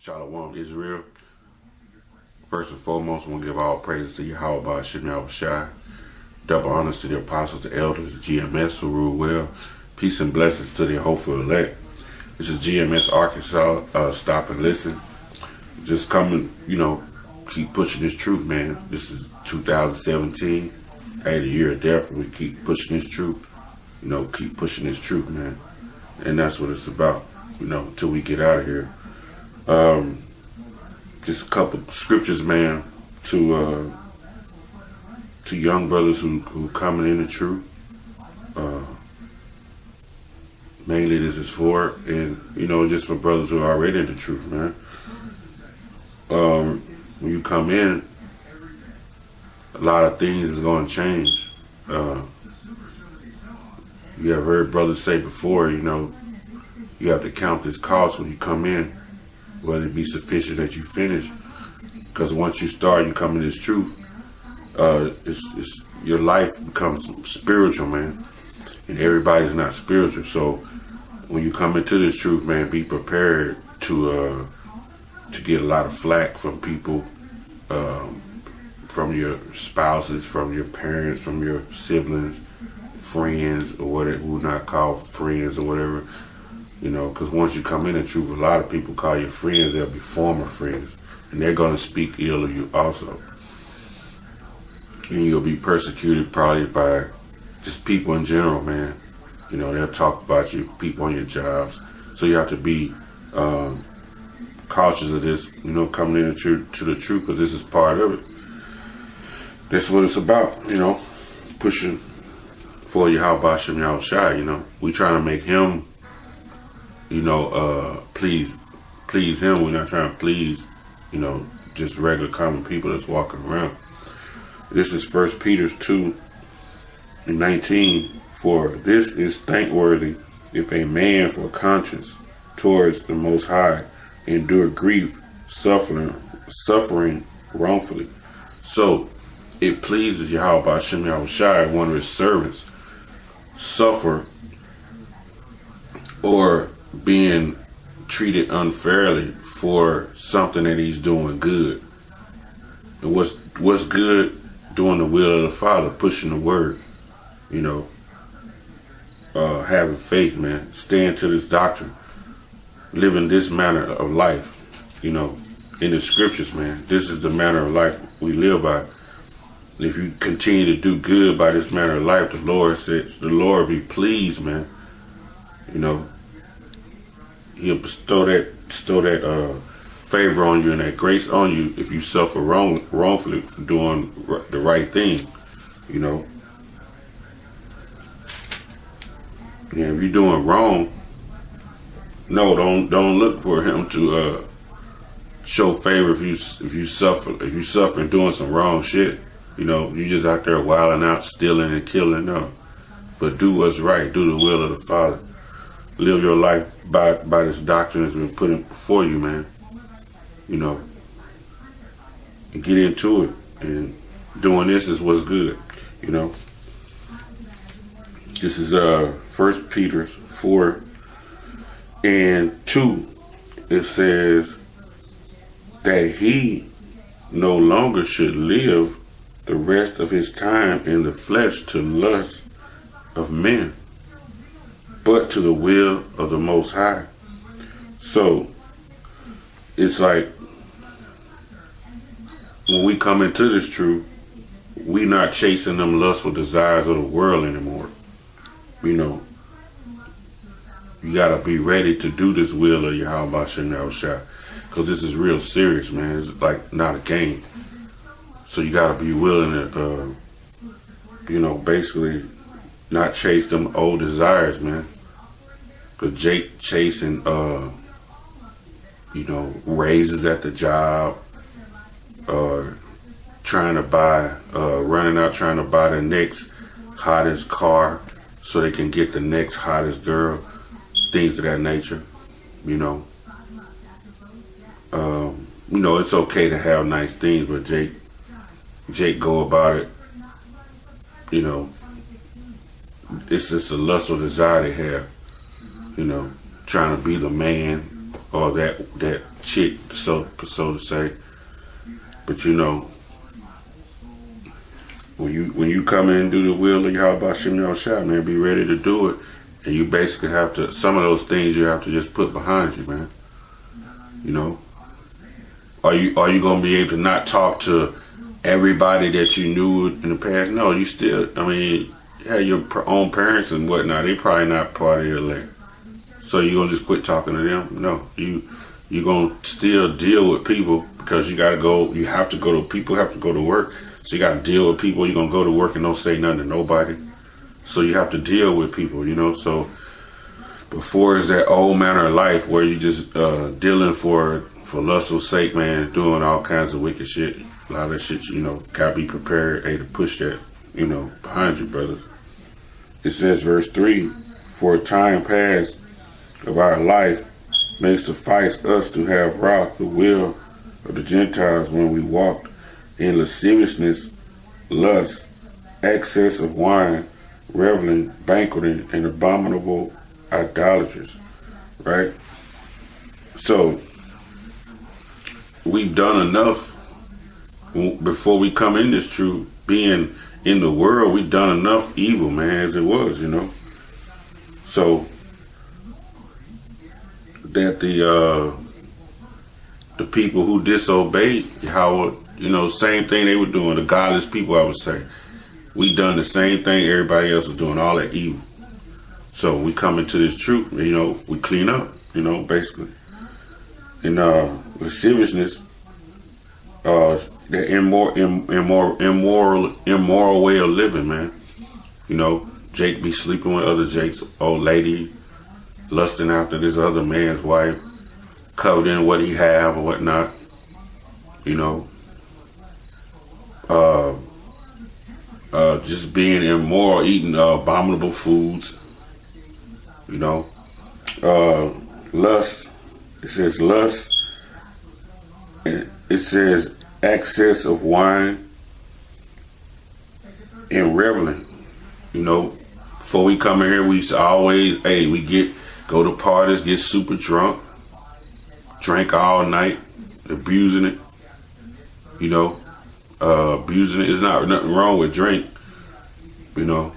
Shalom, Israel. First and foremost, I want to give all praises to Yahawashi. Double honors to the apostles, the elders, the GMS who rule well. Peace and blessings to the hopeful elect. This is GMS Arkansas. Stop and listen. Just coming, keep pushing this truth, man. This is 2017. Hey, the year of death, and we keep pushing this truth. Keep pushing this truth, man. And that's what it's about, until we get out of here. Just a couple scriptures, man, to young brothers who coming in the truth. Mainly this is for, and just for brothers who are already in the truth, man. When you come in, a lot of things is going to change. You have heard brothers say before, you have to count this cost when you come in, whether it be sufficient that you finish. Because once you start, you come in this truth, it's your life becomes spiritual, man. And everybody's not spiritual. So when you come into this truth, man, be prepared to get a lot of flack from people, from your spouses, from your parents, from your siblings, friends, or whatever, who not called friends or whatever. Because once you come in the truth, a lot of people call you friends. They'll be former friends, and they're going to speak ill of you also. And you'll be persecuted probably by just people in general, man. They'll talk about you, people on your jobs. So you have to be cautious of this, coming in to the truth, because this is part of it. That's what it's about, pushing for Yahawashi. We trying to make him, please him. We're not trying to please, just regular common people that's walking around. This is 1 Peter 2:19. For this is thankworthy if a man for conscience towards the Most High endure grief, suffering wrongfully. So it pleases Yahawashi, one of his servants, suffer or being treated unfairly for something that he's doing good. And what's good? Doing the will of the Father, pushing the word, having faith, man, staying to this doctrine, living this manner of life, in the scriptures, man. This is the manner of life we live by. If you continue to do good by this manner of life, the Lord says, the Lord be pleased, man. He'll bestow that favor on you and that grace on you if you suffer wrongfully for doing the right thing, Yeah, if you're doing wrong, no, don't look for him to show favor if you suffer and doing some wrong shit. You just out there wilding out, stealing and killing. No, but do what's right. Do the will of the Father. Live your life by this doctrine that's been put in before you, man. And get into it. And doing this is what's good. This is 1 Peter 4:2. It says that he no longer should live the rest of his time in the flesh to lust of men, but to the will of the Most High. So it's like when we come into this truth, we not chasing them lustful desires of the world anymore. You gotta be ready to do this will of Yahawashi, because this is real serious, man. It's like not a game. So you gotta be willing to, basically not chase them old desires, man. Because Jake chasing, raises at the job, trying to buy, running out trying to buy the next hottest car so they can get the next hottest girl, things of that nature, it's okay to have nice things, but Jake go about it, it's just a lustful desire they have, trying to be the man, or that chick, so to say. But you know, when you come in and do the will of Yahawashi, man, be ready to do it. And you basically have to, some of those things you have to just put behind you, man. You know, are you gonna be able to not talk to everybody that you knew in the past? No, you still, I mean, you have your own parents and whatnot. They probably not part of your elect. So you gonna just quit talking to them? No, you gonna still deal with people because you gotta go. You have to go to people. Have to go to work. So you gotta deal with people. You're gonna go to work and don't say nothing to nobody. So you have to deal with people, you know. So before is that old manner of life where you just dealing for lustful sake, man, doing all kinds of wicked shit. A lot of that shit, you know, gotta be prepared, to push that, you know, behind you, brothers. It says, verse 3, for a time past of our life may suffice us to have wrought the will of the Gentiles when we walked in lasciviousness, lust, excess of wine, reveling, banqueting, and abominable idolatries. Right? So, we've done enough before we come in this truth. Being in the world, we've done enough evil, man, as it was, you know. So, that the people who disobeyed Yahweh, you know, same thing they were doing, the godless people, I would say. We done the same thing everybody else was doing, all that evil. So we come into this truth, you know, we clean up, you know, basically. And lasciviousness, the immoral way of living, man. You know, Jake be sleeping with other Jake's old lady, lusting after this other man's wife, covered in what he have or whatnot, you know. Just being immoral, eating abominable foods, you know. Lust, it says lust, and it says excess of wine and reveling. You know, before we come in here, we used to always, go to parties, get super drunk, drink all night, abusing it, you know. Abusing it is nothing wrong with drink, you know,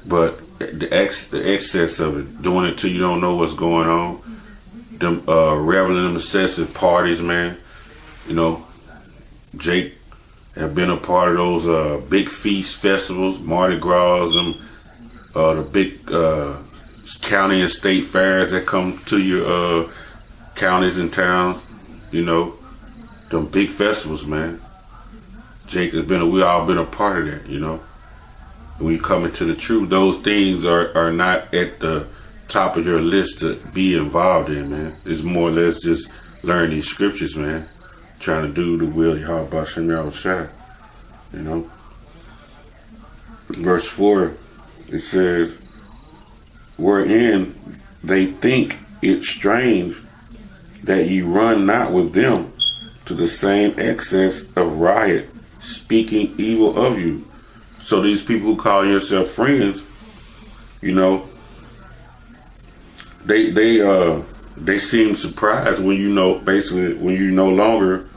but the excess of it, doing it till you don't know what's going on, them reveling in excessive parties, man. You know, Jake have been a part of those big feast festivals, Mardi Gras, the big county and state fairs that come to your counties and towns, you know, them big festivals, man. Jake has we all been a part of that, you know. When you come into the truth, those things are not at the top of your list to be involved in, man. It's more or less just learn these scriptures, man. Trying to do the will of Yahawashi, you know. Verse 4, it says, wherein they think it strange that ye run not with them to the same excess of riot, speaking evil of you. So these people who call yourself friends, you know, they seem surprised when you know, basically, when you no longer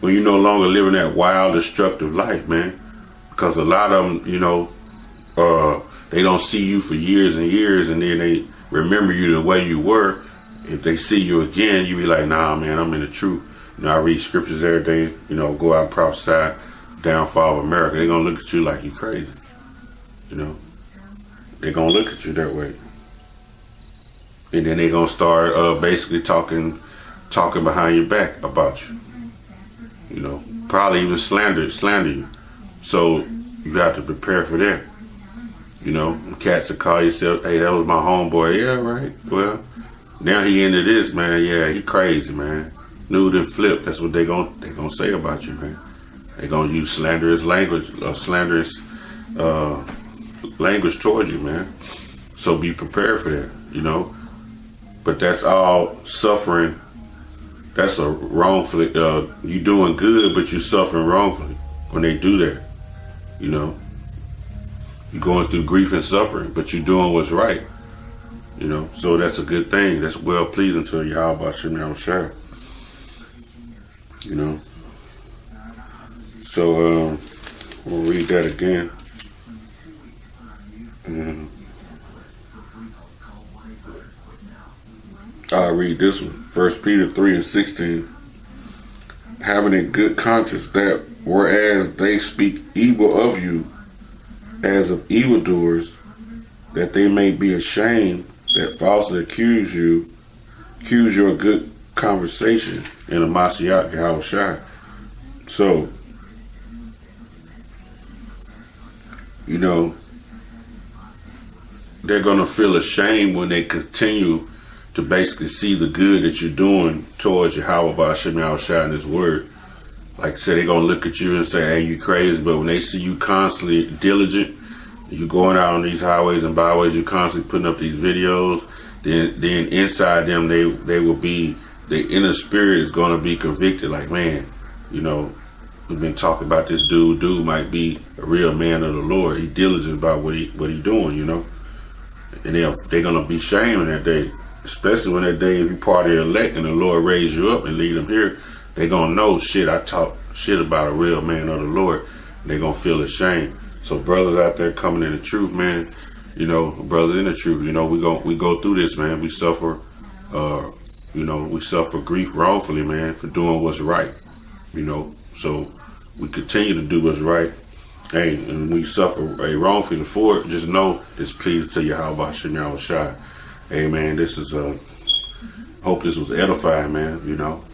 living that wild, destructive life, man. Because a lot of them, you know, they don't see you for years and years, and then they remember you the way you were. If they see you again, you be like, nah, man, I'm in the truth. You know, I read scriptures every day, you know, go out and prophesy downfall of America. They're going to look at you like you crazy. You know, they're going to look at you that way. And then they're going to start basically talking behind your back about you. You know, probably even slander you. So you have to prepare for that. You know, cats that call yourself, hey, that was my homeboy. Yeah, right. Well, now he into this, man. Yeah, he crazy, man. Nude and flip. That's what they gonna say about you, man. They gonna use slanderous language, language towards you, man. So be prepared for that, you know. But that's all suffering. That's a wrongfully. You doing good, but you suffering wrongfully when they do that. You know, you're going through grief and suffering, but you're doing what's right. You know, so that's a good thing. That's well pleasing to Yahawashi. You know. So we'll read that again. I'll read this one. 1 Peter 3:16. Having a good conscience, that whereas they speak evil of you as of evildoers, that they may be ashamed that falsely accuse your good conversation in a Mashiach Yahawashi. So, you know, they're going to feel ashamed when they continue to basically see the good that you're doing towards Yahawashi and His word. Like I said, they're going to look at you and say, hey, you crazy. But when they see you constantly diligent, you going out on these highways and byways, you're constantly putting up these videos, then inside them, they will be, the inner spirit is going to be convicted. Like, man, you know, we've been talking about this dude. Dude might be a real man of the Lord. He diligent about what he doing, you know. And they're going to be shaming that day. Especially when that day, if you part of the elect and the Lord raise you up and lead them here, they're going to know, shit, I talk shit about a real man of the Lord. And they're going to feel ashamed. So brothers out there coming in the truth, man, you know, brothers in the truth, you know, we go through this, man. We suffer, you know, we suffer grief wrongfully, man, for doing what's right, you know. So we continue to do what's right. Hey, and we suffer wrongfully for it, just know it's pleasing to Yahawashi. Hey, man, this is, hope this was edifying, man, you know,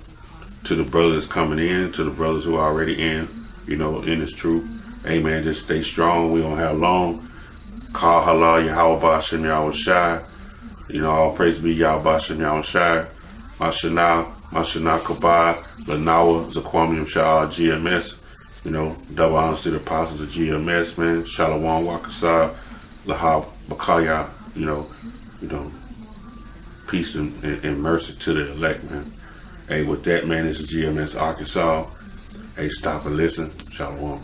to the brothers coming in, to the brothers who are already in, you know, in this truth. Hey, man, just stay strong. We don't have long. Call halal Yahawashi. You know, all praise be Yahawashi. Mashana Kabad, Lanawa, Zaquamium Shah, GMS. You know, double honors to the apostles of GMS, man. Shalom, Wakasah, Lahab, Bakaya, you know, peace and mercy to the elect, man. Hey, with that, man, this is GMS Arkansas. Hey, stop and listen. Shalom.